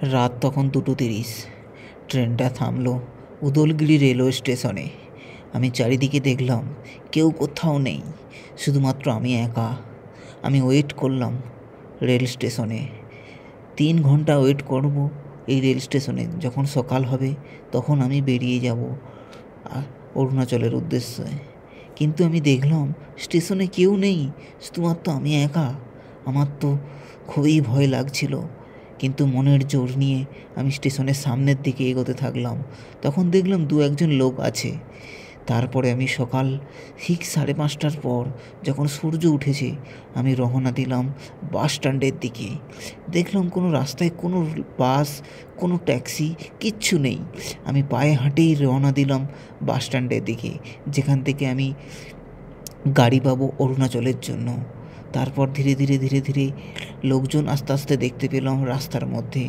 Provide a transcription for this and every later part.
রাত তখন 2:30। ট্রেনটা থামলো উদলগিরি রেলওয়ে স্টেশনে। আমি চারিদিকে দেখলাম, কেউ কোথাও নেই, শুধুমাত্র আমি একা। আমি ওয়েট করলাম রেল স্টেশনে। 3 ঘন্টা ওয়েট করব এই রেল স্টেশনে। যখন সকাল হবে তখন আমি বেরিয়ে যাব অরুণাচলের উদ্দেশ্যে। কিন্তু আমি দেখলাম স্টেশনে কেউ নেই, শুধুমাত্র আমি একা। আমার তো খুবই ভয় লাগছিল, কিন্তু মনের জোর নিয়ে আমি স্টেশনের সামনের দিকে এগোতে থাকলাম। তখন দেখলাম 2-1 লোক আছে। তারপরে আমি সকাল ঠিক 5:30টার পর যখন সূর্য উঠেছে, আমি রওনা দিলাম বাস স্ট্যান্ডের দিকে। দেখলাম কোনো রাস্তায় কোনো বাস, কোনো ট্যাক্সি কিচ্ছু নেই। আমি পায়ে হাঁটেই রওনা দিলাম বাস স্ট্যান্ডের দিকে, যেখান থেকে আমি গাড়ি পাবো অরুণাচলের জন্য। তারপর ধীরে ধীরে লোকজন আস্তে আস্তে দেখতে পেলাম রাস্তার মধ্যে।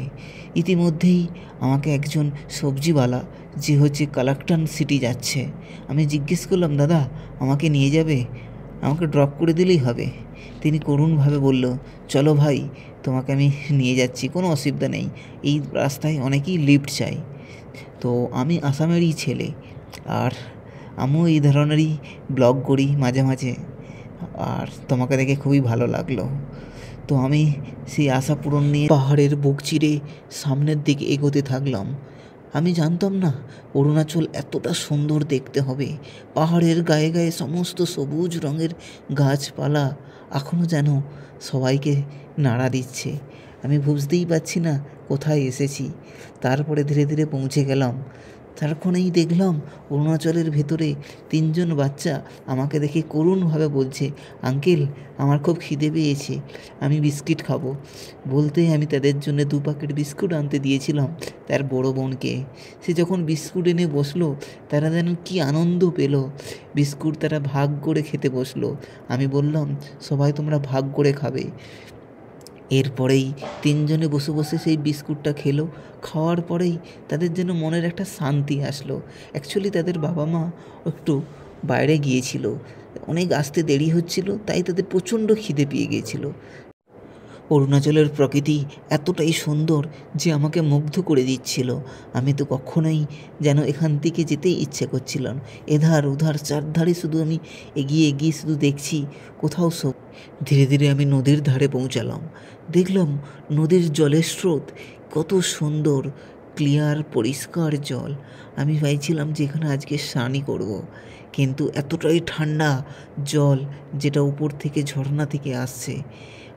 ইতিমধ্যেই আমাকে একজন সবজিওয়ালা, যে হচ্ছে কালাকটান সিটি যাচ্ছে, আমি জিজ্ঞেস করলাম, দাদা আমাকে নিয়ে যাবে? আমাকে ড্রপ করে দিলেই হবে। তিনি করুণভাবে বলল, চলো ভাই, তোমাকে আমি নিয়ে যাচ্ছি, কোনো অসুবিধা নেই। এই রাস্তায় অনেকেই লিফট চায়। তো আমি আসামেরই ছেলে, আর আমিও এই ধরনেরই ব্লগ করি মাঝে মাঝে, আর তোমাকে দেখে খুবই ভালো লাগলো। তো আমি সেই আশা পূরণ নিয়ে পাহাড়ের বুক চিরে সামনের দিকে এগোতে থাকলাম। আমি জানতাম না অরুণাচল এতটা সুন্দর দেখতে হবে। পাহাড়ের গায়ে গায়ে সমস্ত সবুজ রঙের গাছপালা এখনও যেন সবাইকে নাড়া দিচ্ছে। আমি বুঝতেই পারছি না কোথায় এসেছি। তারপরে ধীরে ধীরে পৌঁছে গেলাম। তারপরেই দেখলাম অরুণাচলের ভেতরে 3জন বাচ্চা আমাকে দেখে করুণভাবে বলছে, আঙ্কেল আমার খুব খিদে পেয়েছে, আমি বিস্কিট খাবো। বলতেই আমি তাদের জন্য 2 প্যাকেট বিস্কুট আনতে দিয়েছিলাম তার বড় বোনকে। সে যখন বিস্কুট এনে বসলো, তারা যেন কি আনন্দ পেল। বিস্কুট তারা ভাগ করে খেতে বসলো। আমি বললাম, সবাই তোমরা ভাগ করে খাবে। এরপরেই 3জনে বসে বসে সেই বিস্কুটটা খেলো। খাওয়ার পরেই তাদের যেন মনের একটা শান্তি আসলো। অ্যাকচুয়ালি তাদের বাবা মা একটু বাইরে গিয়েছিল, অনেক আসতে দেরি হচ্ছিল, তাই তাদের প্রচণ্ড খিদে পেয়ে গিয়েছিল। অরুণাচলের প্রকৃতি এতটাই সুন্দর যে আমাকে মুগ্ধ করে দিচ্ছিল। আমি তো কখনোই যেন এখান থেকে যেতেই ইচ্ছে করছিলাম। এধার ওধার চারধারে শুধু আমি এগিয়ে এগিয়ে শুধু দেখছি কোথাও সব। ধীরে ধীরে আমি নদীর ধারে পৌঁছালাম। দেখলাম নদীর জলের স্রোত কত সুন্দর, ক্লিয়ার পরিষ্কার জল। আমি চাইছিলাম যে এখানে আজকে স্নানই করব, কিন্তু এতটাই ঠান্ডা জল, যেটা উপর থেকে ঝর্ণা থেকে আসছে।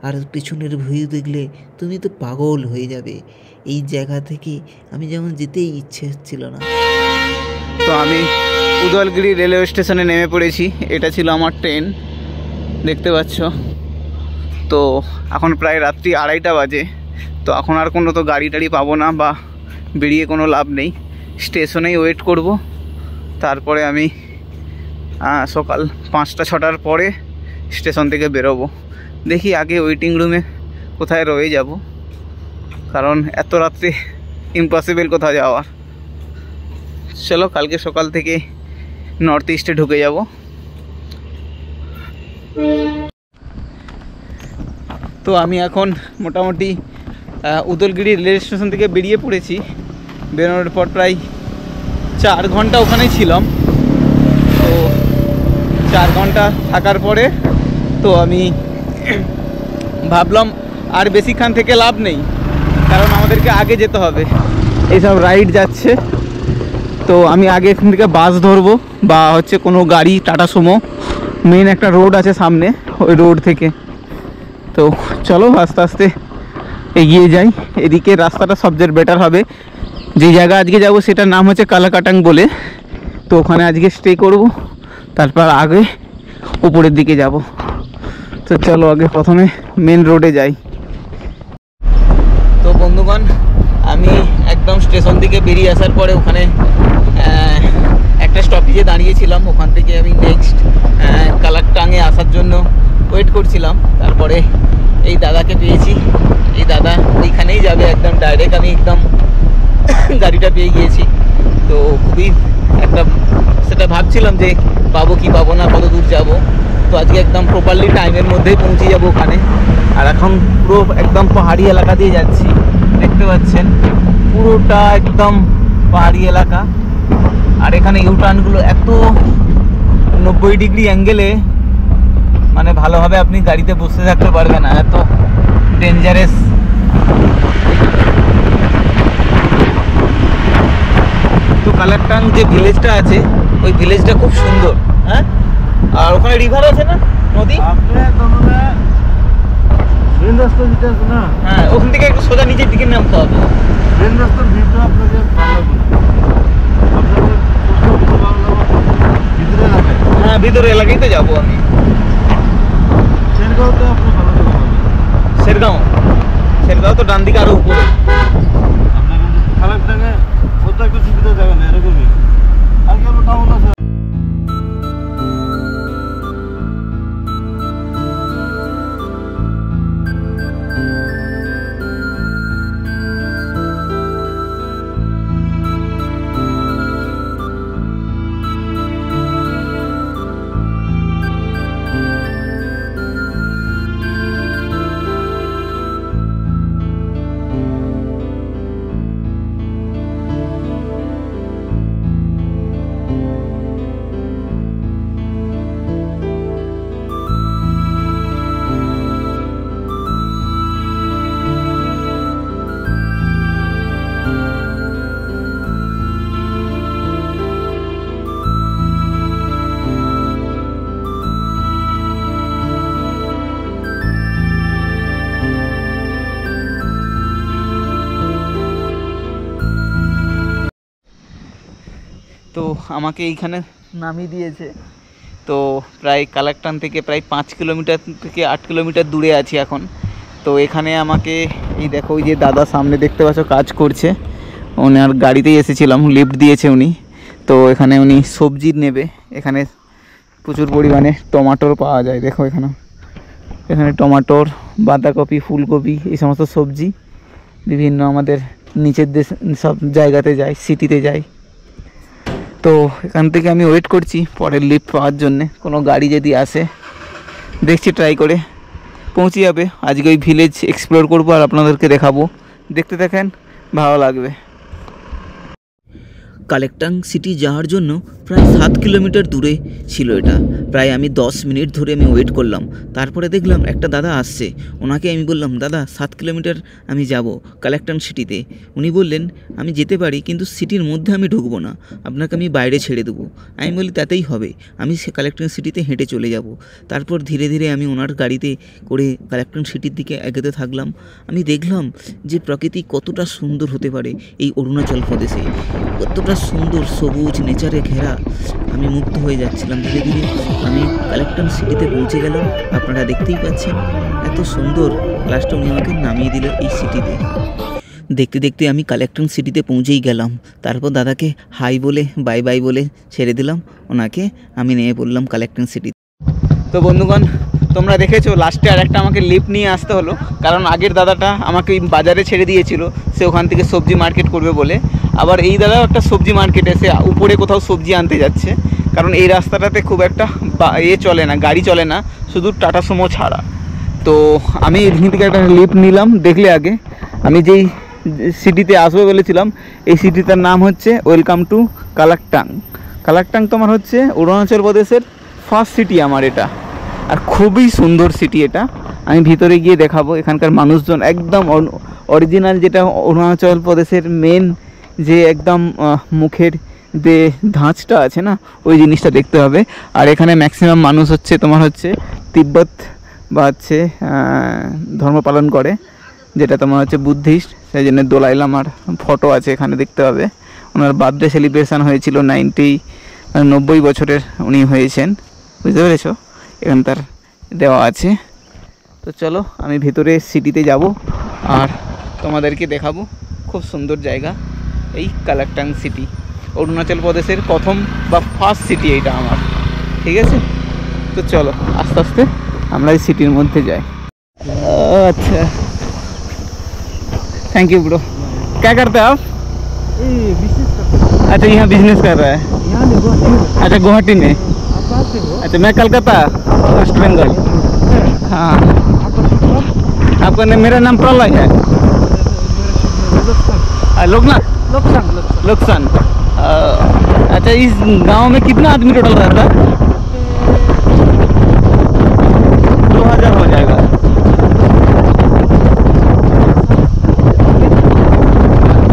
আর পেছনের ভিউ দেখলে তুমি তো পাগল হয়ে যাবে। এই জায়গা থেকে আমি যেমন যেতেই ইচ্ছে হচ্ছিল না। তো আমি উদলগিরি রেলওয়ে স্টেশনে নেমে পড়েছি। এটা ছিল আমার ট্রেন, দেখতে পাচ্ছ। তো এখন প্রায় রাত্রি 2:30 বাজে। তো এখন আর কোনো তো গাড়ি টাড়ি পাবো না, বা বেরিয়ে কোনো লাভ নেই। স্টেশনেই ওয়েট করব। তারপরে আমি সকাল 5টা-6টার পরে স্টেশন থেকে বেরোবো। দেখি আগে ওয়েটিং রুমে কোথায় রয়ে যাব, কারণ এত রাত্রে ইম্পসিবল কোথাও যাওয়ার। চলো, কালকে সকাল থেকে নর্থ ইস্টে ঢুকে যাব। তো আমি এখন মোটামুটি উদলগিরি রেল স্টেশন থেকে বেরিয়ে পড়েছি। বেরোনোর পর প্রায় 4 ঘন্টা ওখানেই ছিলাম। তো 4 ঘন্টা থাকার পরে তো আমি ভাবলাম আর বেশিক্ষণ থেকে লাভ নেই, কারণ আমাদেরকে আগে যেতে হবে। এইসব রাইড যাচ্ছে, তো আমি আগে এখান থেকে বাস ধরবো, বা হচ্ছে কোনো গাড়ি, টাটা সুমো। মেন একটা রোড আছে সামনে, ওই রোড থেকে। তো চলো আস্তে আস্তে এগিয়ে যাই। এদিকে রাস্তাটা সবচেয়ে বেটার হবে। যে জায়গা আজকে যাব সেটার নাম হচ্ছে কালাকাটাং বলে। তো ওখানে আজকে স্টে করব, তারপর আগে উপরের দিকে যাব। তো চলো আগে প্রথমে মেন রোডে যাই। তো বন্ধুগণ, আমি একদম স্টেশন থেকে বেরিয়ে আসার পরে ওখানে একটা স্টপেজে দাঁড়িয়েছিলাম। ওখান থেকে আমি নেক্সট কালাকটাংয়ে আসার জন্য ওয়েট করছিলাম। তারপরে এই দাদাকে পেয়েছি। এই দাদা এইখানেই যাবে একদম ডাইরেক্ট। আমি একদম গাড়িটা পেয়ে গিয়েছি। তো খুবই একটা সেটা ভাবছিলাম যে পাবো কি পাবো না, কত দূর যাব। তো আজকে একদম প্রপারলি টাইমের মধ্যেই পৌঁছে যাব ওখানে। আর এখন পুরো একদম পাহাড়ি এলাকা দিয়ে যাচ্ছি, দেখতে পাচ্ছেন। পুরোটা একদম পাহাড়ি এলাকা। আর এখানে ইউটার্নগুলো এত 90 ডিগ্রি অ্যাঙ্গেলে, মানে ভালোভাবে আপনি গাড়িতে বসে থাকতে পারবেন না, এত ডেঞ্জারাস। তো কালাকটাং যে ভিলেজটা আছে ওই ভিলেজটা খুব সুন্দর। হ্যাঁ, আর ওখানে রিভার আছে না, নদী। মেন রাস্তা যেটা আছে না, হ্যাঁ, ওখান থেকে একটু সোজা নিচের দিকে নামতে হবে। মেন রাস্তার ভিউটা আপনাকে ভালো লাগবে। আপনাদের ভিতরে এলাকায়, হ্যাঁ, ভিতরে এলাকায় তো যাবো আমি। শেরগাঁওতে আপনার ভালো জায়গা হবে। শেরগাঁও তো ডান দিকে আরো উপরে। আপনার কিন্তু কালাকটাঙ্গে কোথাও একটু সুবিধা জায়গা নেই, এরকমই। আর কি হলো টাউন আছে। তো আমাকে এইখানে নামিয়ে দিয়েছে। তো প্রায় কালাকটাং থেকে প্রায় 5 কিলোমিটার থেকে 8 কিলোমিটার দূরে আছি এখন। তো এখানে আমাকে এই দেখো, ওই যে দাদা সামনে দেখতে পাচ্ছ কাজ করছে, ওনার গাড়িতেই এসেছিলাম, লিফট দিয়েছে উনি। তো এখানে উনি সবজি নেবে। এখানে প্রচুর পরিমাণে টমাটোর পাওয়া যায়, দেখো এখানে টমাটোর, বাঁধাকপি, ফুলকপি, এই সমস্ত সবজি বিভিন্ন আমাদের নিচের দেশ সব জায়গাতে যায়, সিটিতে যায়। তো এখান থেকে আমি ওয়েট করছি পরের লিফট পাওয়ার জন্যে, কোনো গাড়ি যদি আসে দেখছি ট্রাই করে পৌঁছে যাবে। আজকে ওই ভিলেজ এক্সপ্লোর করবো আর আপনাদেরকে দেখাবো, দেখতে থাকেন, ভালো লাগবে। কালেকটাং সিটি যাওয়ার জন্য প্রায় 7 কিলোমিটার দূরে ছিল এটা। প্রায় আমি 10 মিনিট ধরে আমি ওয়েট করলাম। তারপরে দেখলাম একটা দাদা আসছে, ওনাকে আমি বললাম, দাদা 7 কিলোমিটার আমি যাব কালেকটাং সিটিতে। উনি বললেন, আমি যেতে পারি, কিন্তু সিটির মধ্যে আমি ঢুকবো না, আপনাকে আমি বাইরে ছেড়ে দেবো। আমি বলি, তাতেই হবে, আমি সে কালেকটাং সিটিতে হেঁটে চলে যাব। তারপর ধীরে ধীরে আমি ওনার গাড়িতে করে কালেকটাং সিটির দিকে এগোতে থাকলাম। আমি দেখলাম যে প্রকৃতি কতটা সুন্দর হতে পারে এই অরুণাচল প্রদেশে, কতটা সুন্দর সবুজ নেচারে ঘেরা। আমি মুগ্ধ হয়ে যাচ্ছিলাম। ধীরে ধীরে আমি কালেকটাং সিটিতে পৌঁছে গেলাম, আপনারা দেখতেই পাচ্ছেন এত সুন্দর। লাস্টে উনি আমাকে নামিয়ে দিল এই সিটিতে। দেখতে দেখতে আমি কালেকটাং সিটিতে পৌঁছেই গেলাম। তারপর দাদাকে হাই বলে বাই বাই বলে ছেড়ে দিলাম ওনাকে, আমি নেমে পড়লাম কালেকটাং সিটি। তো বন্ধুগণ, তোমরা দেখেছো লাস্টে আর একটা আমাকে লিফট নিয়ে আসতে হলো, কারণ আগের দাদাটা আমাকে বাজারে ছেড়ে দিয়েছিল, সে ওখান থেকে সবজি মার্কেট করবে বলে। আবার এই দাদাও একটা সবজি মার্কেটে, সে উপরে কোথাও সবজি আনতে যাচ্ছে, কারণ এই রাস্তাটাতে খুব একটা চলে না, গাড়ি চলে না, শুধু টাটা সুমো ছাড়া। তো আমি এখান থেকে একটা লিফট নিলাম। দেখলে আগে আমি যেই সিটিতে আসবো বলেছিলাম, এই সিটিটার নাম হচ্ছে ওয়েলকাম টু কালাকটাং। কালাকটাং তোমার হচ্ছে অরুণাচল প্রদেশের ফার্স্ট সিটি আমার এটা, আর খুবই সুন্দর সিটি এটা। আমি ভিতরে গিয়ে দেখাবো। এখানকার মানুষজন একদম অরিজিনাল, যেটা অরুণাচল প্রদেশের মেন যে একদম মুখের যে ধাঁচটা আছে না, ওই জিনিসটা দেখতে হবে। আর এখানে ম্যাক্সিমাম মানুষ হচ্ছে তোমার হচ্ছে তিব্বত বা হচ্ছে ধর্ম পালন করে, যেটা তোমার হচ্ছে বুদ্ধিস্ট। সেই জন্য দোলাই লামার ফটো আছে এখানে, দেখতে হবে। ওনার বার্থডে সেলিব্রেশন হয়েছিল 90 বছরের উনি হয়েছেন, বুঝতে পেরেছো, এখানকার দেওয়া আছে। তো চলো আমি ভেতরে সিটিতে যাব আর তোমাদেরকে দেখাবো। খুব সুন্দর জায়গা এই কালাকটাং সিটি, অরুণাচল প্রদেশের প্রথম বা ফার্স্ট সিটি এইটা আমার, ঠিক আছে। তো চলো আস্তে আস্তে আমরা এই সিটির মধ্যে যাই। अच्छा, थैंक यू ब्रो। क्या करते हैं आप? अच्छा, यहाँ बिजनेस कर रहा है। अच्छा, गुवाहाटी में। अच्छा, मैं कलकत्ता, वेस्ट बंगाल। हाँ, आपका नाम? मेरा नाम प्रलय है। लोकनाथ, लोकसान। अच्छा, इस गांव में कितना आदमी टोटल रहता है? 2000 हो जाएगा।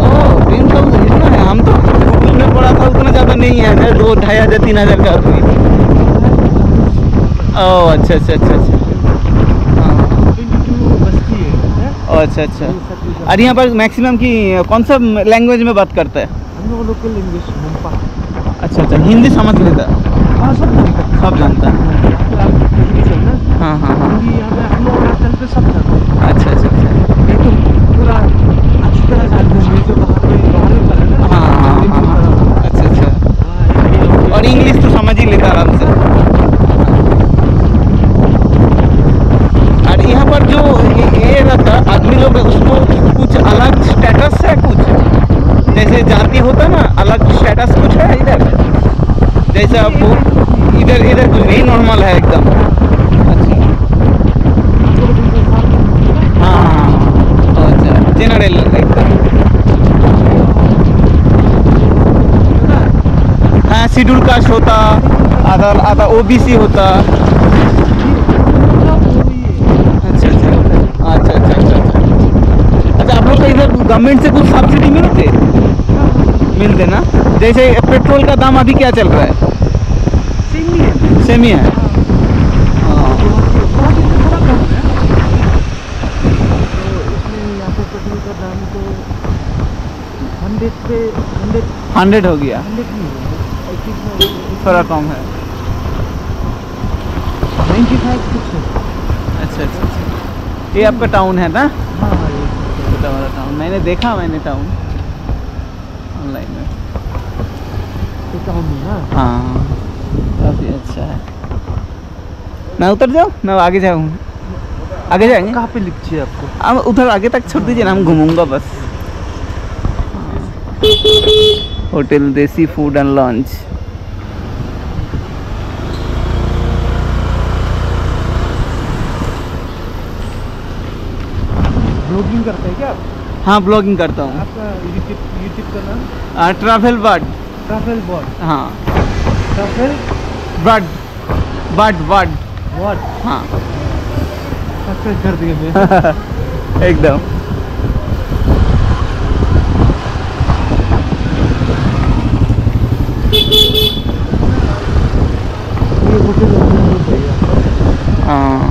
ओह, 3000 इतना है? हम तो में पड़ा था उतना ज़्यादा नहीं है, 2-2500 3000 का आदमी। ओह अच्छा अच्छा अच्छा अच्छा, हाँ। 22 बस्ती है। ओह अच्छा अच्छा। और यहाँ पर मैक्सिमम की कौन सा लैंग्वेज में बात करता है? हम लोग लोकल लैंग्वेज मुंपा। अच्छा अच्छा, हिंदी समझ लेता है? हाँ, सब जानता है। सब जानता है। हिंदी है ना? हाँ हाँ हाँ। हिंदी यहाँ पे हम लोग अरुणाचल पे सब जानते हैं। अच्छा अच्छा अच्छा। ये तो पूरा अच्छी तरह जानते हैं, जो बाहर में पढ़ा ना। हाँ हाँ हाँ हिंदी हाँ, पढ़ा। अच्छा अच्छा। हाँ, हिंदी और इंग्लिश तो समझ ही लेता आराम से। और यहाँ पर जो ये रहता आदमी लोग, उसको कुछ अलग स्टेटस है कुछ, जैसे जाति होता ना, अलग स्टेटस कुछ है इधर? जैसे अब इधर इधर कुछ नहीं, नॉर्मल है एकदम। अच्छा हाँ हाँ हाँ, अच्छा जनरल एकदम। हाँ, शेड्यूल कास्ट होता, आधा आधा ओबीसी होता। अच्छा अच्छा अच्छा अच्छा अच्छा अच्छा। अच्छा, आप लोग को इधर गवर्नमेंट से कुछ सब्सिडी मिलते ना? जैसे पेट्रोल का दाम अभी क्या चल रहा है? सेम ही है। हाँ थोड़ा कम है। तो इसमें यहाँ पे पेट्रोल का दाम तो 100 पे 100 हो गया, 100 नहीं है, 80 थोड़ा कम है। 95 कुछ है। अच्छा अच्छा अच्छा। ये आपका टाउन है ना? हाँ हाँ, ये छोटा वाला टाउन, मैंने देखा, मैंने टाउन ऑनलाइन में। तो टाउन में ना। हाँ, काफ़ी अच्छा है। मैं उतर जाऊँ ना, आगे जाऊँ? आगे जाएंगे? कहाँ पे लिख चाहिए आपको? अब उधर आगे तक छोड़ दीजिए ना, हम घूमूंगा बस। होटल देसी फूड एंड लॉन्च। ब्लॉगिंग करते हैं क्या आप? हाँ, ब्लॉगिंग करता हूँ। आपका यूट्यूब का नाम? Travel bird. Travel bird. हाँ, travel bird bird bird. Bird. हाँ सब्सक्राइब कर दिए मैं। एकदम। ये होटल है भैया। हाँ,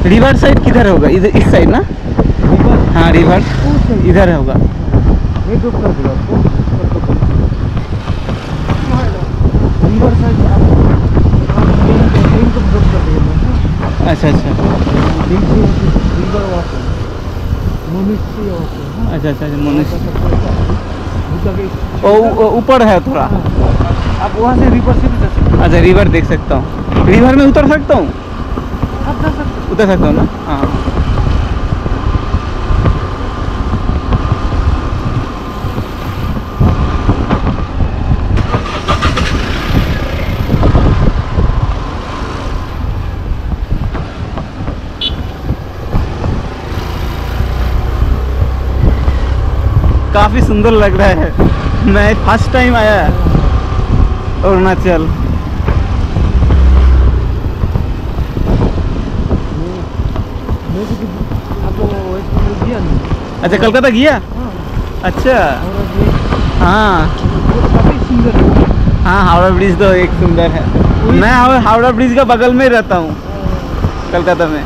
रिवर साइड किधर होगा? इधर इस साइड ना? हाँ, रिवर इधर होगा। मैं ड्रॉप कर दूँगा आपको। रिवर साइड आप ट्रेन को ड्रॉप कर देंगे। अच्छा अच्छा रिवर वहाँ पे मोनिस्ट्री वहाँ पे। अच्छा अच्छा अच्छा, मोनेस्ट्री। बुद्धा के ओ ऊपर है थोड़ा। आप वहाँ से रिवर से भी जा सकते अच्छा, रिवर देख सकता हूँ, रिवर में उतर सकता हूँ? हैं। आप जा सकते हैं। उतर सकता हूँ ना? हाँ। काफ़ी सुंदर लग रहा है। मैं फर्स्ट टाइम आया अरुणाचल। मैं भी आपको वेस्ट बंगाल गया नहीं। अच्छा, कलकत्ता गया? हाँ, अच्छा। और अभी हाँ काफ़ी सुंदर है। हाँ, हावड़ा ब्रिज तो एक सुंदर है। मैं हावड़ा ब्रिज का बगल में ही रहता हूँ, कलकत्ता में।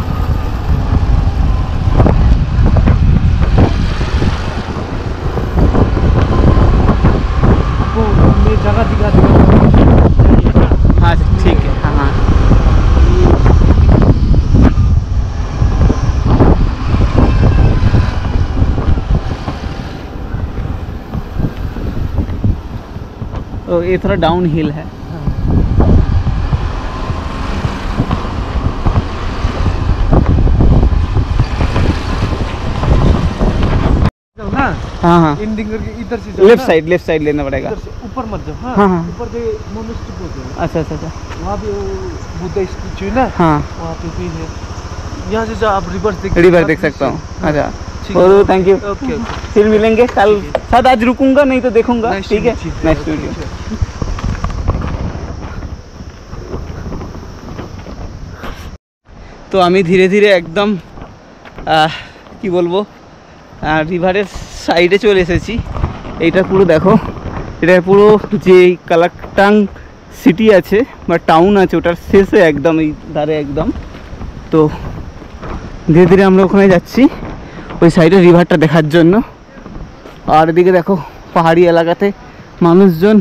आपको मैं जगह दिखा दूँगा। हाँ ठीक है। हाँ हाँ, तो ये थोड़ा डाउन हिल है। हाँ, हाँ हाँ, एंडिंग करके इधर से जाओ लेफ्ट ना। साइड, लेफ्ट साइड लेना पड़ेगा। इधर से ऊपर मत जाओ। हाँ, हाँ, हाँ। ऊपर से मोनेस्ट्री बोलते हैं। अच्छा अच्छा अच्छा। वहाँ पे वो बुद्धा स्टैचू है ना, हाँ वहाँ पे भी है। यहाँ से आप रिवर देख सकता हूँ। अच्छा ठीक और थैंक यू, ओके फिर मिलेंगे कल। शायद आज रुकूंगा, नहीं तो देखूंगा। ठीक है, नाइस टू मीट यू। তো আমি ধীরে ধীরে একদম কি বলবো রিভারের সাইডে চলে এসেছি। এইটা পুরো দেখো, এটা পুরো যে কালাকটাং সিটি আছে বা টাউন আছে ওটার শেষে একদম এই ধারে একদম। তো ধীরে ধীরে আমরা ওখানে যাচ্ছি ওই সাইডে রিভারটা দেখার জন্য। আর এদিকে দেখো পাহাড়ি এলাকাতে মানুষজন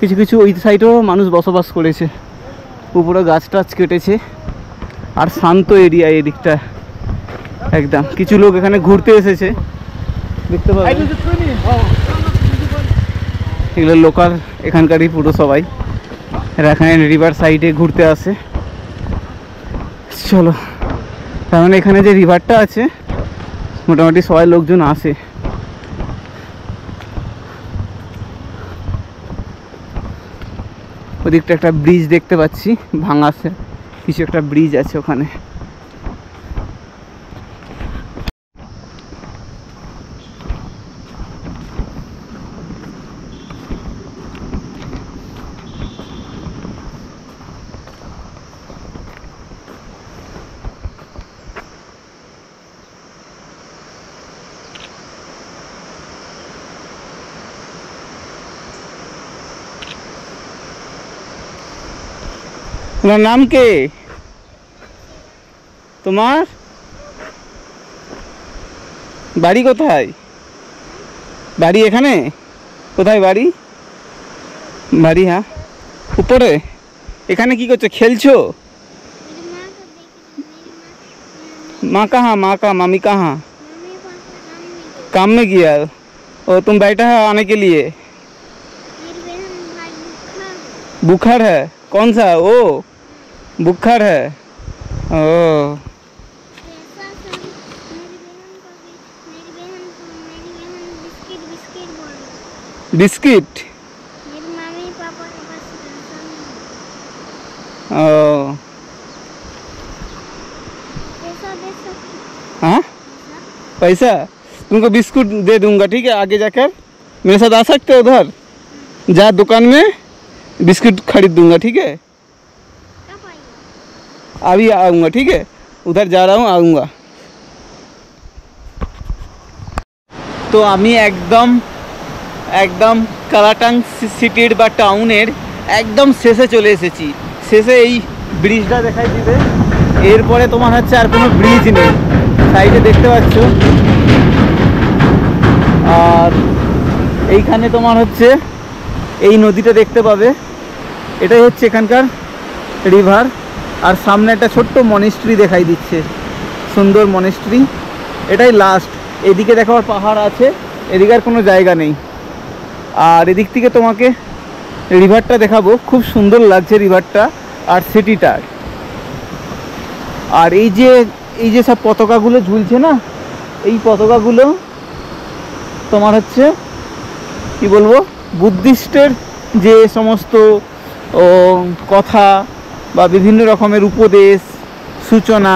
কিছু কিছু ওই সাইডেও মানুষ বসবাস করেছে, উপরে গাছ টাছ কেটেছে। আর শান্ত এরিয়া এদিকটা একদম। কিছু লোক এখানে ঘুরতে এসেছে, দেখতে পাবেন এগুলো লোকাল এখানকারই পুরো সবাই এরা এখানে রিভার সাইডে ঘুরতে আসে। চলো, তার মানে এখানে যে রিভারটা আছে মোটামুটি সবাই লোকজন আসে। ওদিকটা একটা ব্রিজ দেখতে পাচ্ছি, ভাঙাছে কিছু একটা ব্রিজ আছে ওখানে। তোমার নাম কে? তোমার বাড়ি কোথায়? বাড়ি এখানে? কোথায় বাড়ি? বাড়ি হ্যাঁ উপরে। এখানে কি করছো, খেলছো? माँ कहाँ? माँ का मामी कहाँ? काम में गया। और तुम बैठा है आने के लिए? बुखार है? कौन सा? ओ बुखार है। ओ बिस्किट। ओ हाँ पैसा तुमको बिस्कुट दे दूंगा, ठीक है? आगे जाकर मेरे साथ आ सकते हो उधर, जा दुकान में बिस्कुट खरीद दूंगा, ठीक है? अभी आऊँगा, ठीक है? उधर जा रहा हूँ, आऊँगा। तो আমি একদম একদম কালাটাং সিটির বা টাউনের একদম শেষে চলে এসেছি। শেষে এই ব্রিজটা দেখাই দিবে, এরপরে তোমার হচ্ছে আর কোনো ব্রিজ নেই। সাইডে দেখতে পাচ্ছ। আর এইখানে তোমার হচ্ছে এই নদীটা দেখতে পাবে, এটাই হচ্ছে এখানকার রিভার। আর সামনে একটা ছোট্ট মনেস্ট্রি দেখাই দিচ্ছে, সুন্দর মনেস্ট্রি। এটাই লাস্ট। এদিকে দেখো আর পাহাড় আছে, এদিকে আর কোনো জায়গা নেই। আর এদিক থেকে তোমাকে রিভারটা দেখাবো, খুব সুন্দর লাগছে রিভারটা আর সিটিটা। আর এই যে সব পতাকাগুলো ঝুলছে না, এই পতাকাগুলো তোমার হচ্ছে কি বলবো বুদ্ধিস্টের যে সমস্ত কথা বা বিভিন্ন রকমের উপদেশ সূচনা,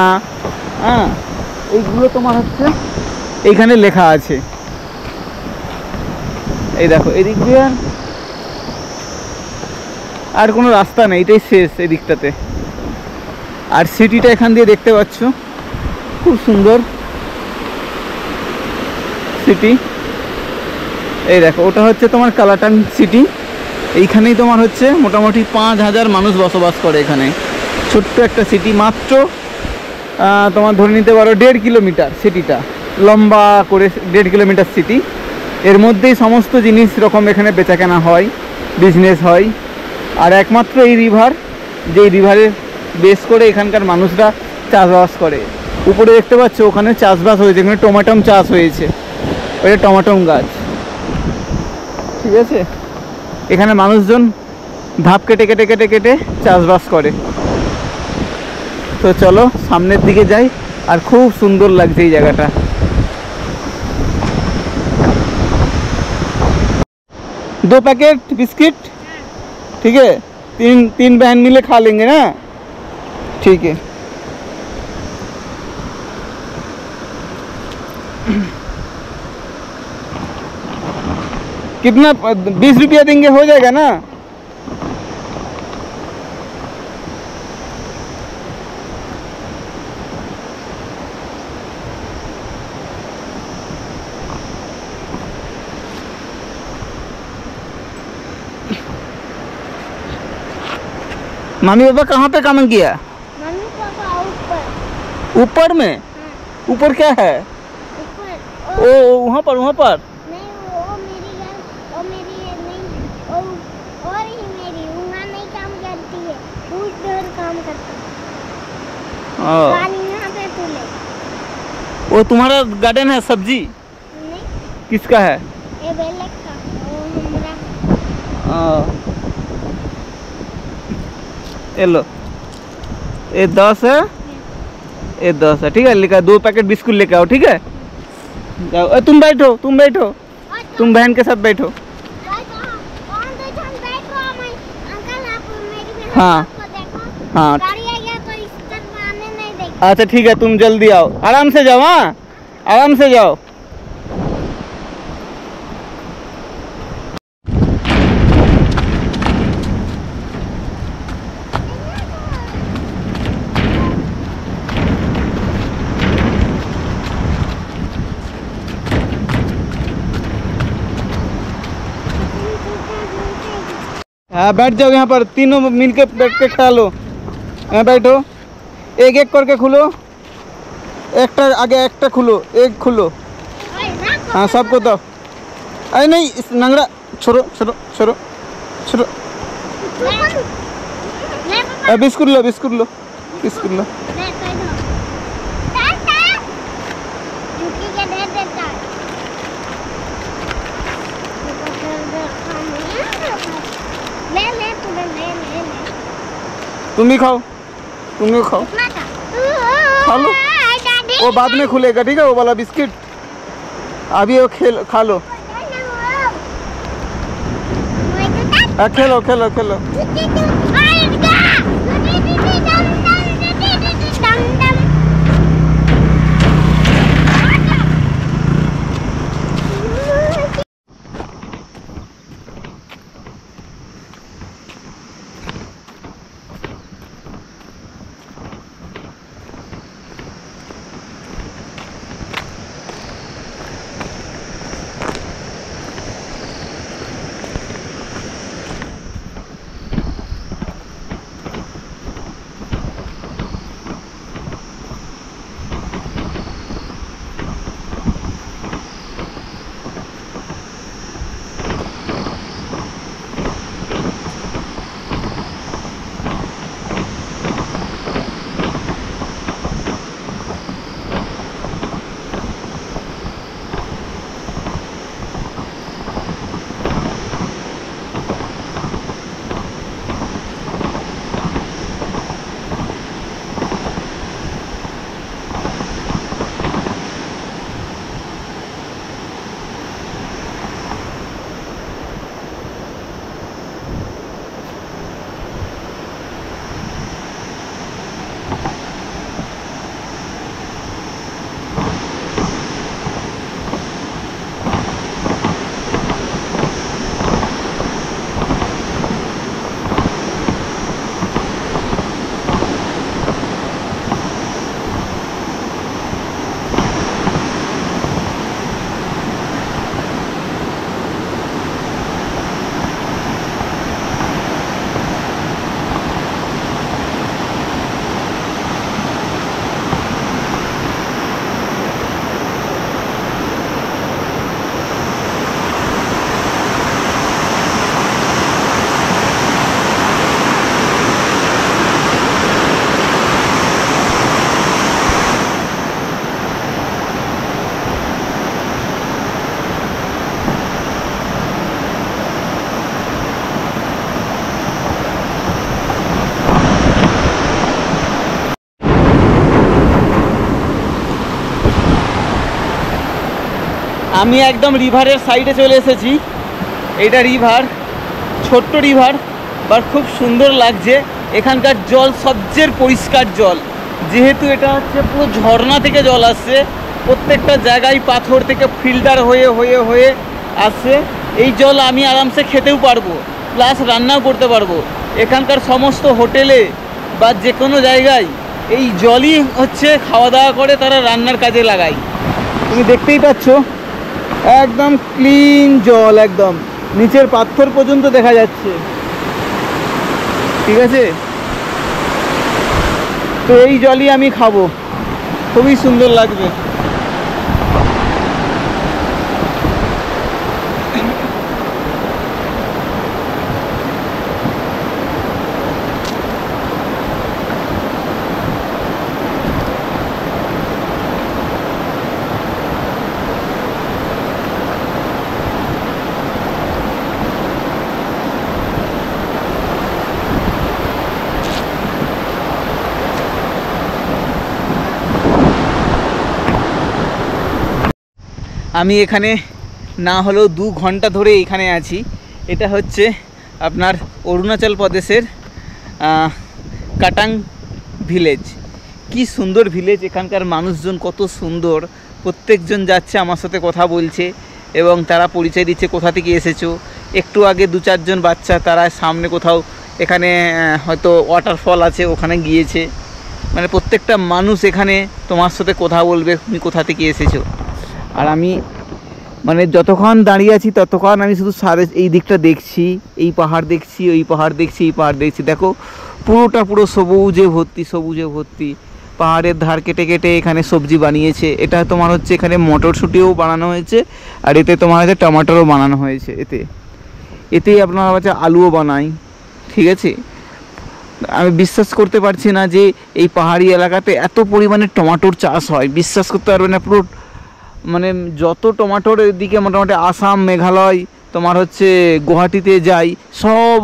হ্যাঁ এইগুলো তোমার হচ্ছে এইখানে লেখা আছে। এই দেখো এদিক দিয়ে আর কোনো রাস্তা নেই, এটাই শেষ এদিকটাতে। আর সিটিটা এখান দিয়ে দেখতে পাচ্ছ, খুব সুন্দর সিটি। এই দেখো ওটা হচ্ছে তোমার কালাটাং সিটি। এইখানেই তোমার হচ্ছে মোটামুটি 5000 মানুষ বসবাস করে এখানে। ছোট্ট একটা সিটি, মাত্র তোমার ধরে নিতে পারো 1.5 কিলোমিটার সিটিটা, লম্বা করে 1.5 কিলোমিটার সিটি। এর মধ্যেই সমস্ত জিনিস রকম এখানে বেচাকেনা হয়, বিজনেস হয়। আর একমাত্র এই রিভার, যেই রিভারে বেস করে এখানকার মানুষরা চাষবাস করে। উপরে দেখতে পাচ্ছ ওখানে চাষবাস হয়েছে, এখানে টমাটম চাষ হয়েছে, ওইটা টমাটম গাছ, ঠিক আছে? এখানে মানুষজন ধাপ কেটে কেটে কেটে কেটে চাষবাস করে। তো চলো সামনের দিকে যাই। আর খুব সুন্দর লাগছে এই জায়গাটা। दो पैकेट बिस्किट, ठीक है? तीन बहन मिले खा लेंगे ना, ठीक है? कितना 20 रुपया देंगे हो जाएगा ना? मम्मी पापा कहाँ पे काम किया? मम्मी पापा ऊपर। ऊपर में? हाँ, ऊपर क्या है? ऊपर। ओ वहाँ पर, वहाँ पर। नहीं, वो मेरी घर, वो मेरी नहीं, वो और ही मेरी वहाँ नहीं काम करती है, उधर काम करती है। हाँ। पानी यहाँ पे तुले। वो तुम्हारा गार्डन है सब्जी? नहीं, किसका है? ये बेलक का, वो हमरा। ये लो, ये 10 है, ये 10 है, ठीक है। लिखा 2 पैकेट बिस्कुट लेके आओ, ठीक है। जाओ, तुम बैठो, तुम बैठो, तुम बहन के साथ बैठो। हाँ। हाँ गाड़ी आ गया तो इस तरफ आने नहीं देगा। अच्छा ठीक है, तुम जल्दी आओ, आराम से जाओ। हाँ, आराम से जाओ। हाँ बैठ जाओ यहाँ पर, तीनों मिलके बैठ के खा लो। यहाँ बैठो, एक एक करके खुलो, एक आगे एक खुलो, एक खुलो। हाँ सबको दो। अरे नहीं, इस नंगड़ा छोड़ो छोड़ो छोड़ो छोड़ो। बिस्कुट लो, बिस्कुट लो, बिस्कुट लो। तुम भी खाओ, तुम भी खाओ, खा लो। वो बाद में खुलेगा, ठीक है, वो वाला बिस्किट। अभी वो खा लो। खेलो खेलो खेलो। আমি একদম রিভারের সাইডে চলে এসেছি। এটা রিভার, ছোট্ট রিভার, বাট খুব সুন্দর লাগছে। এখানকার জল সবচেয়ে পরিষ্কার জল, যেহেতু এটা হচ্ছে পুরো ঝর্ণা থেকে জল আসছে। প্রত্যেকটা জায়গায় পাথর থেকে ফিল্টার হয়ে হয়ে হয়ে আসছে। এই জল আমি আরামসে খেতেও পারবো, প্লাস রান্নাও করতে পারবো। এখানকার সমস্ত হোটেলে বা যে কোনো জায়গায় এই জলই হচ্ছে খাওয়া দাওয়া করে তারা রান্নার কাজে লাগায়। তুমি দেখতেই পাচ্ছ একদম ক্লিন জল, একদম নিচের পাথর পর্যন্ত দেখা যাচ্ছে, ঠিক আছে। তো এই জলই আমি খাবো, খুবই সুন্দর লাগবে। আমি এখানে না হলেও 2 ঘন্টা ধরে এখানে আছি। এটা হচ্ছে আপনার অরুণাচল প্রদেশের কাটাং ভিলেজ। কি সুন্দর ভিলেজ, এখানকার মানুষজন কত সুন্দর। প্রত্যেকজন যাচ্ছে আমার সাথে কথা বলছে এবং তারা পরিচয় দিচ্ছে কোথা থেকে এসেছো। একটু আগে 2-4 জন বাচ্চা তারা সামনে কোথাও এখানে হয়তো ওয়াটারফল আছে ওখানে গিয়েছে। মানে প্রত্যেকটা মানুষ এখানে তোমার সাথে কথা বলবে তুমি কোথা থেকে এসেছো। আর আমি মানে যতক্ষণ দাঁড়িয়ে আছি ততক্ষণ আমি শুধু এই দিকটা দেখছি, এই পাহাড় দেখছি, ওই পাহাড় দেখছি, এই পাহাড় দেখছি। দেখো পুরোটা পুরো সবুজে ভর্তি, সবুজে ভর্তি। পাহাড়ের ধার কেটে কেটে এখানে সবজি বানিয়েছে। এটা তোমার হচ্ছে এখানে মটরশুঁটিও বানানো হয়েছে, আর এতে তোমার হচ্ছে টমেটোও বানানো হয়েছে। এতেই আপনারা হচ্ছে আলুও বানায়, ঠিক আছে। আমি বিশ্বাস করতে পারছি না যে এই পাহাড়ি এলাকাতে এত পরিমাণে টমেটোর চাষ হয়। বিশ্বাস করতে পারবে না, পুরো মানে যত টমেটোর এদিকে মোটামুটি আসাম, মেঘালয়, তোমার হচ্ছে গুয়াহাটিতে যাই, সব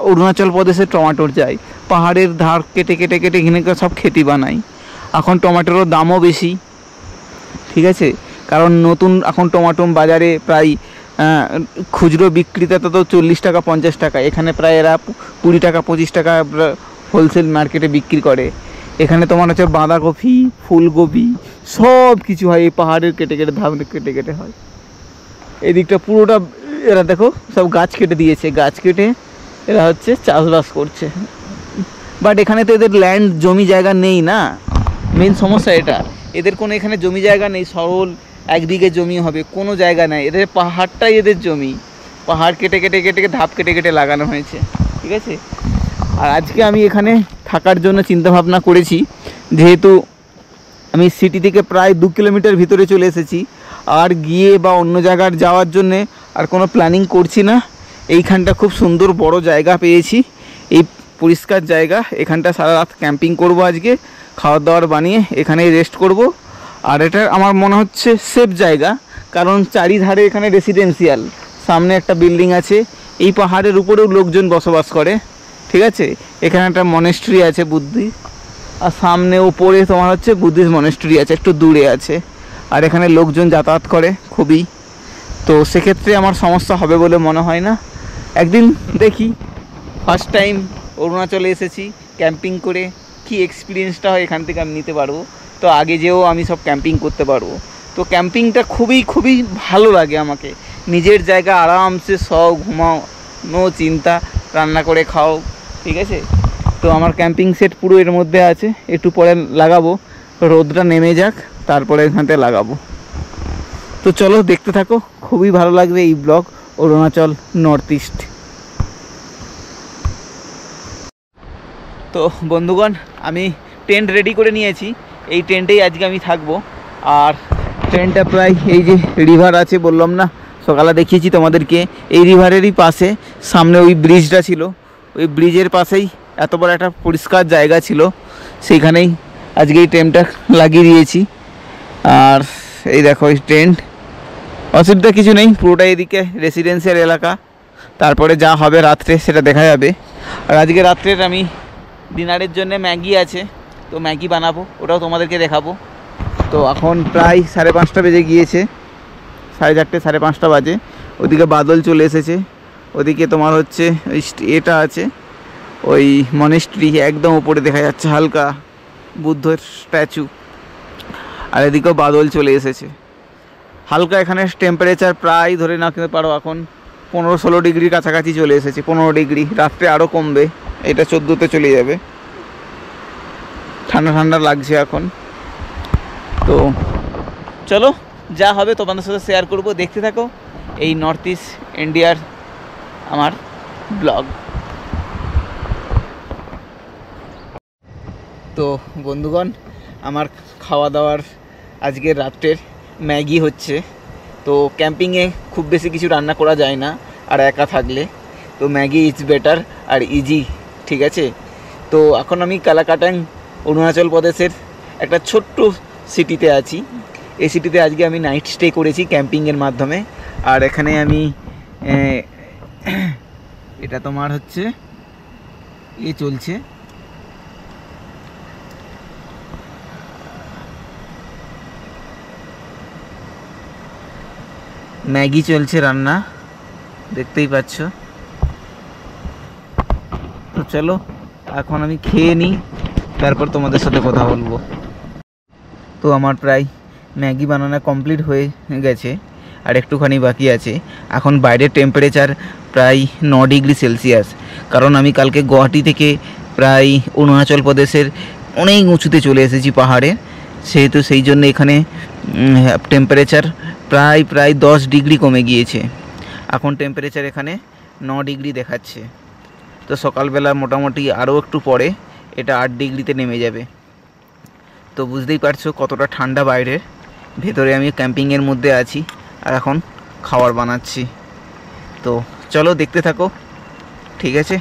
অরুণাচল প্রদেশে টমেটোর যায়। পাহাড়ের ধার কেটে কেটে কেটে এখানে সব খেতি বানায়। এখন টমেটোর দামও বেশি, ঠিক আছে, কারণ নতুন এখন টমেটো বাজারে প্রায় খুচরো বিক্রিতে তো 40 টাকা 50 টাকা, এখানে প্রায় এরা 20 টাকা 25 টাকা হোলসেল মার্কেটে বিক্রি করে। এখানে তোমার হচ্ছে বাঁধাকপি, ফুলকপি সব কিছু হয়। এই পাহাড়ের কেটে কেটে ধাপ কেটে কেটে হয়। এই দিকটা পুরোটা এরা দেখো সব গাছ কেটে দিয়েছে, গাছ কেটে এরা হচ্ছে চাষবাস করছে। বাট এখানে তো এদের ল্যান্ড জমি জায়গা নেই না, মেন সমস্যা এটা। এদের কোনো এখানে জমি জায়গা নেই, সরল 1 বিঘে জমি হবে, কোনো জায়গা নেই। এদের পাহাড়টাই এদের জমি, পাহাড় কেটে কেটে কেটে ধাপ কেটে কেটে লাগানো হয়েছে, ঠিক আছে। আর আজকে আমি এখানে থাকার জন্য চিন্তা ভাবনা করেছি, যেহেতু আমি সিটি থেকে প্রায় 2 কিলোমিটার ভিতরে চলে এসেছি, আর গিয়ে বা অন্য জায়গার যাওয়ার জন্যে আর কোনো প্ল্যানিং করছি না। এইখানটা খুব সুন্দর বড় জায়গা পেয়েছি, এই পরিষ্কার জায়গা, এখানটা সারা রাত ক্যাম্পিং করব। আজকে খাওয়ার দাওয়ার বানিয়ে এখানেই রেস্ট করব। আর এটা আমার মনে হচ্ছে সেফ জায়গা, কারণ চারিধারে এখানে রেসিডেন্সিয়াল, সামনে একটা বিল্ডিং আছে, এই পাহাড়ের উপরেও লোকজন বসবাস করে, ঠিক আছে। এখানে একটা মনেস্ট্রি আছে বুদ্ধি, আর সামনে উপরে তোমার হচ্ছে বুদ্ধিস্ট মনেস্ট্রি আছে, একটু দূরে আছে। আর এখানে লোকজন যাতায়াত করে খুবই, তো সেক্ষেত্রে আমার সমস্যা হবে বলে মনে হয় না। একদিন দেখি, ফার্স্ট টাইম অরুণাচলে এসেছি, ক্যাম্পিং করে কি এক্সপিরিয়েন্সটা হয় এখান থেকে আমি নিতে পারবো। তো আগে যেও আমি সব ক্যাম্পিং করতে পারবো। তো ক্যাম্পিংটা খুবই খুবই ভালো লাগে আমাকে। নিজের জায়গা আরামসে সব ঘুমাও, নো চিন্তা, রান্না করে খাও, ঠিক আছে। তো আমার ক্যাম্পিং সেট পুরো এর মধ্যে আছে, একটু পরে লাগাবো, রোদটা নেমে যাক তারপরে এখানতে লাগাবো। তো চলো দেখতে থাকো, খুবই ভালো লাগবে এই ব্লগ অরুণাচল নর্থ ইস্ট। তো বন্ধুগণ, আমি টেন্ট রেডি করে নিয়েছি, এই টেন্টেই আজকে আমি থাকবো। আর টেন্টটা প্রায় এই যে রিভার আছে বললাম না, সকালে দেখিয়েছি তোমাদেরকে, এই রিভারেরই পাশে, সামনে ওই ব্রিজটা ছিল, ওই ব্রিজের পাশেই এত বড় একটা পরিষ্কার জায়গা ছিল, সেইখানেই আজকে এই টেন্টটা লাগিয়ে দিয়েছি। আর এই দেখো এই টেন্ট, অসুবিধা কিছু নেই, পুরোটাই এদিকে রেসিডেন্সিয়াল এলাকা। তারপরে যা হবে রাত্রে সেটা দেখা যাবে। আর আজকে রাত্রের আমি ডিনারের জন্য ম্যাগি আছে, তো ম্যাগি বানাবো, ওটাও তোমাদেরকে দেখাবো। তো এখন প্রায় 5:30 বেজে গিয়েছে, 4:30 5:30 বাজে। ওদিকে বাদল চলে এসেছে, ওদিকে তোমার হচ্ছে ওই এটা আছে, ওই মনেস্ট্রি একদম উপরে দেখা যাচ্ছে হালকা, বুদ্ধর স্ট্যাচু। আর এদিকেও বাদল চলে এসেছে। হালকা এখানে টেম্পারেচার প্রায় ধরে রাখতে পারো এখন 15-16 ডিগ্রির কাছাকাছি চলে এসেছে, 15 ডিগ্রি। রাত্রে আরও কমবে, এটা 14তে চলে যাবে। ঠান্ডা ঠান্ডা লাগছে এখন। তো চলো, যা হবে তোমাদের সাথে শেয়ার করব, দেখতে থাকো এই নর্থ ইস্ট ইন্ডিয়ার আমার ব্লগ। তো বন্ধুগণ, আমার খাওয়া দাওয়ার আজকের রাত্রের ম্যাগি হচ্ছে। তো ক্যাম্পিংয়ে খুব বেশি কিছু রান্না করা যায় না আর একা থাকলে, তো ম্যাগি ইজ বেটার আর ইজি, ঠিক আছে। তো এখন আমি কালাকাটাং অরুণাচল প্রদেশের একটা ছোট্ট সিটিতে আছি। এই সিটিতে আজকে আমি নাইট স্টে করেছি ক্যাম্পিংয়ের মাধ্যমে। আর এখানে আমি এটা তোমার হচ্ছে চলছে ম্যাগি চলছে রান্না, দেখতেই পাচ্ছ। তো চলো এখন আমি খেয়ে নিই, তারপর তোমাদের সাথে কথা বলবো। তো আমার প্রায় ম্যাগি বানানো কমপ্লিট হয়ে গেছে আর একটুখানি বাকি আছে। এখন বাইরের টেম্পারেচার প্রায় 9 ডিগ্রি সেলসিয়াস, কারণ আমি কালকে গুয়াহাটি থেকে প্রায় অরুণাচল প্রদেশের অনেক উঁচুতে চলে এসেছি পাহাড়ে, সেহেতু সেই জন্য এখানে টেম্পারেচার প্রায় 10 ডিগ্রি কমে গিয়েছে। এখন টেম্পারেচার এখানে 9 ডিগ্রি দেখাচ্ছে। তো সকালবেলা মোটামুটি আরও একটু পরে এটা 8 ডিগ্রিতে নেমে যাবে। তো বুঝতেই পারছো কতটা ঠান্ডা বাইরের। ভেতরে আমি ক্যাম্পিংয়ের মধ্যে আছি আর এখন খাবার বানাচ্ছি। তো চলো দেখতে থাকো, ঠিক আছে।